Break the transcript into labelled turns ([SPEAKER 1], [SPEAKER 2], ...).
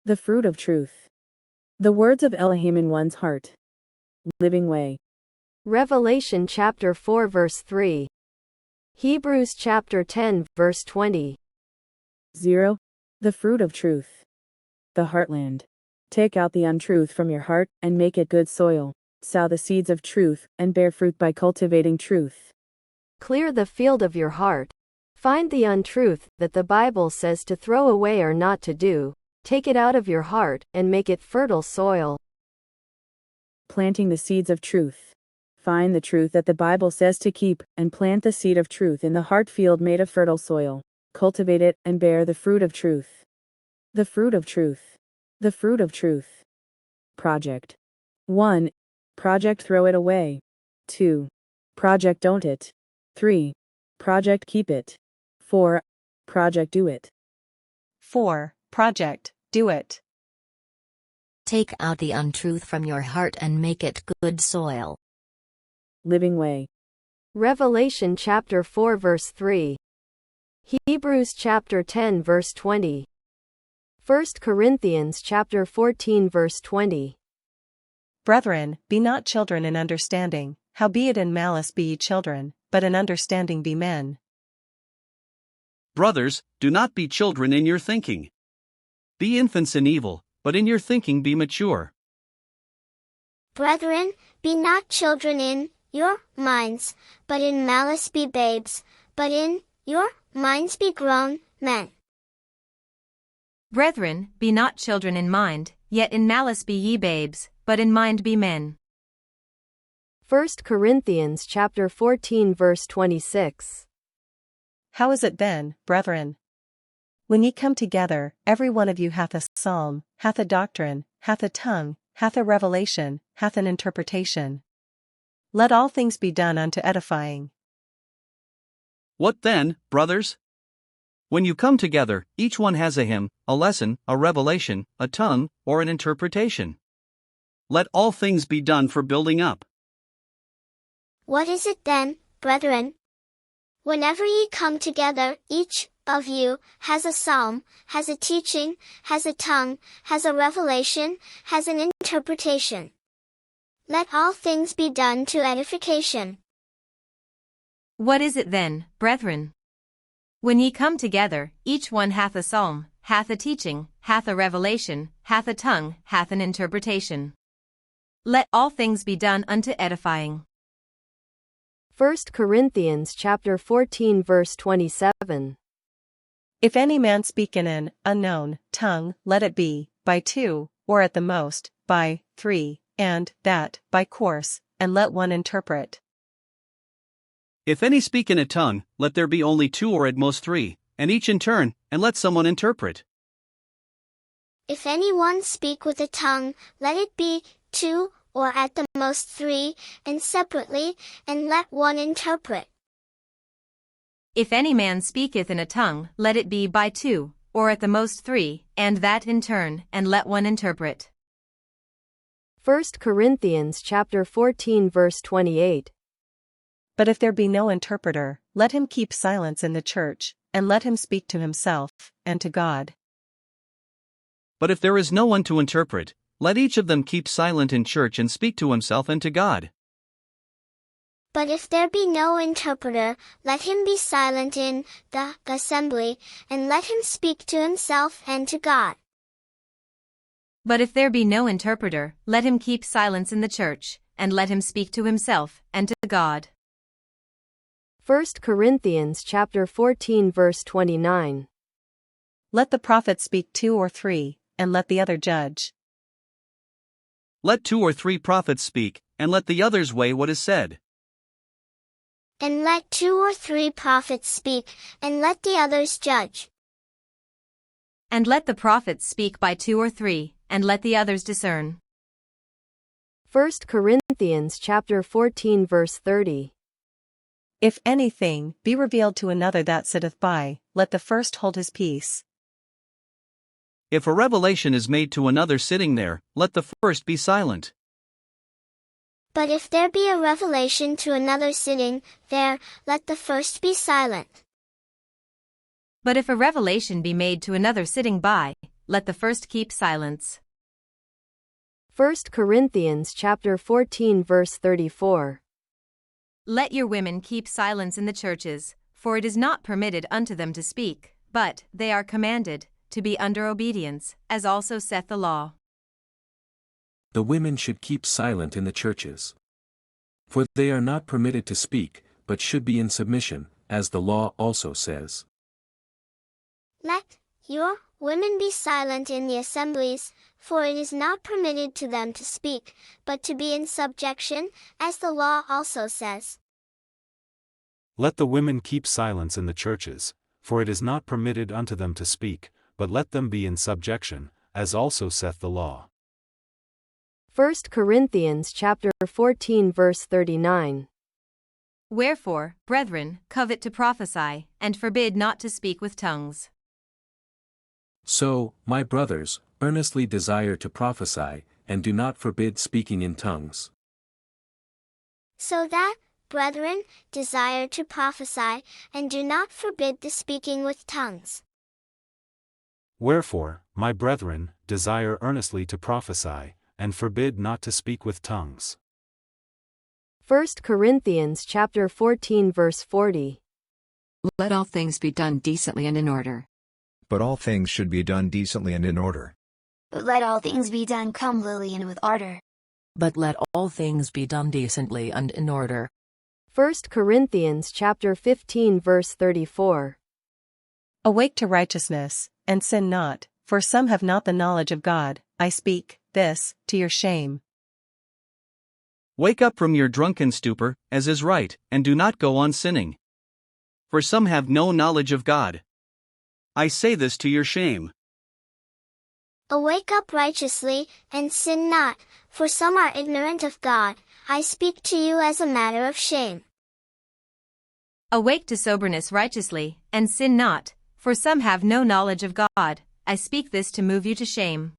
[SPEAKER 1] The fruit of truth. The words of Elohim in one's heart. Living way.
[SPEAKER 2] Revelation chapter 4 verse 3. Hebrews chapter 10 verse 20.
[SPEAKER 1] 0. The fruit of truth. The heartland. Take out the untruth from your heart and make it good soil. Sow the seeds of truth and bear fruit by cultivating truth.
[SPEAKER 2] Clear the field of your heart. Find the untruth that the Bible says to throw away or not to do. Take it out of your heart and make it fertile soil.
[SPEAKER 1] Planting the seeds of truth. Find the truth that the Bible says to keep and plant the seed of truth in the heart field made of fertile soil. Cultivate it and bear the fruit of truth. The fruit of truth. The fruit of truth. Project. 1. Project throw it away. 2. Project don't it. 3. Project keep it. 4. Project do it.
[SPEAKER 3] 4. Project do it.
[SPEAKER 4] Take out the untruth from your heart and make it good soil.
[SPEAKER 1] Living way.
[SPEAKER 2] Revelation chapter 4 verse 3. Hebrews chapter 10 verse 20. 1 Corinthians chapter 14 verse 20.
[SPEAKER 3] Brethren, be not children in understanding, howbeit in malice be ye children, but in understanding be men.
[SPEAKER 5] Brothers, do not be children in your thinking. Be infants in evil, but in your thinking be mature.
[SPEAKER 6] Brethren, be not children in your minds, but in malice be babes, but in your minds be grown men.
[SPEAKER 7] Brethren, be not children in mind, yet in malice be ye babes, but in mind be men.
[SPEAKER 2] 1 Corinthians chapter 14 verse 26.
[SPEAKER 3] How is it then, brethren? When ye come together, every one of you hath a psalm, hath a doctrine, hath a tongue, hath a revelation, hath an interpretation. Let all things be done unto edifying.
[SPEAKER 5] What then, brothers? When you come together, each one has a hymn, a lesson, a revelation, a tongue, or an interpretation. Let all things be done for building up.
[SPEAKER 6] What is it then, brethren? Whenever ye come together, each of you has a psalm, has a teaching, has a tongue, has a revelation, has an interpretation. Let all things be done to edification.
[SPEAKER 7] What is it then, brethren? When ye come together, each one hath a psalm, hath a teaching, hath a revelation, hath a tongue, hath an interpretation. Let all things be done unto edifying.
[SPEAKER 2] 1 Corinthians chapter 14 verse 27.
[SPEAKER 3] If any man speak in an unknown tongue, let it be by 2, or at the most, by 3, and that by course, and let one interpret.
[SPEAKER 5] If any speak in a tongue, let there be only 2 or at most 3, and each in turn, and let someone interpret.
[SPEAKER 6] If any one speak with a tongue, let it be 2, or at the most 3, and separately, and let one interpret.
[SPEAKER 7] If any man speaketh in a tongue, let it be by 2, or at the most 3, and that in turn, and let one interpret.
[SPEAKER 2] 1 Corinthians chapter 14 verse 28.
[SPEAKER 3] But if there be no interpreter, let him keep silence in the church, and let him speak to himself, and to God.
[SPEAKER 5] But if there is no one to interpret, let each of them keep silent in church and speak to himself and to God.
[SPEAKER 6] But if there be no interpreter, let him be silent in the assembly, and let him speak to himself and to God.
[SPEAKER 7] But if there be no interpreter, let him keep silence in the church, and let him speak to himself and to God.
[SPEAKER 2] 1 Corinthians chapter 14 verse 29.
[SPEAKER 3] Let the prophet speak 2 or 3, and let the other judge.
[SPEAKER 5] Let 2 or 3 prophets speak, and let the others weigh what is said.
[SPEAKER 6] And let 2 or 3 prophets speak, and let the others judge.
[SPEAKER 7] And let the prophets speak by 2 or 3, and let the others discern.
[SPEAKER 2] 1 Corinthians chapter 14 verse 30.
[SPEAKER 3] If anything be revealed to another that sitteth by, let the first hold his peace.
[SPEAKER 5] If a revelation is made to another sitting there, let the first be silent.
[SPEAKER 6] But if there be a revelation to another sitting there, let the first be silent.
[SPEAKER 7] But if a revelation be made to another sitting by, let the first keep silence.
[SPEAKER 2] 1 Corinthians chapter 14 verse 34.
[SPEAKER 7] Let your women keep silence in the churches, for it is not permitted unto them to speak, but they are commanded to be under obedience, as also saith the law.
[SPEAKER 8] The women should keep silent in the churches. For they are not permitted to speak, but should be in submission, as the law also says.
[SPEAKER 6] Let your women be silent in the assemblies, for it is not permitted to them to speak, but to be in subjection, as the law also says.
[SPEAKER 9] Let the women keep silence in the churches, for it is not permitted unto them to speak, but let them be in subjection, as also saith the law.
[SPEAKER 2] 1 Corinthians chapter 14 verse 39.
[SPEAKER 7] Wherefore, brethren, covet to prophesy, and forbid not to speak with tongues.
[SPEAKER 8] So, my brothers, earnestly desire to prophesy, and do not forbid speaking in tongues.
[SPEAKER 6] So that, brethren, desire to prophesy, and do not forbid the speaking with tongues.
[SPEAKER 9] Wherefore, my brethren, desire earnestly to prophesy, and forbid not to speak with tongues.
[SPEAKER 2] 1 Corinthians chapter 14 verse 40.
[SPEAKER 10] Let all things be done decently and in order.
[SPEAKER 11] But all things should be done decently and in order.
[SPEAKER 12] But let all things be done comely and with ardor.
[SPEAKER 13] But let all things be done decently and in order.
[SPEAKER 2] 1 Corinthians chapter 15 verse 34.
[SPEAKER 3] Awake to righteousness, and sin not, for some have not the knowledge of God. I speak this to your shame.
[SPEAKER 5] Wake up from your drunken stupor, as is right, and do not go on sinning. For some have no knowledge of God. I say this to your shame.
[SPEAKER 6] Awake up righteously, and sin not, for some are ignorant of God. I speak to you as a matter of shame.
[SPEAKER 7] Awake to soberness righteously, and sin not, for some have no knowledge of God. I speak this to move you to shame.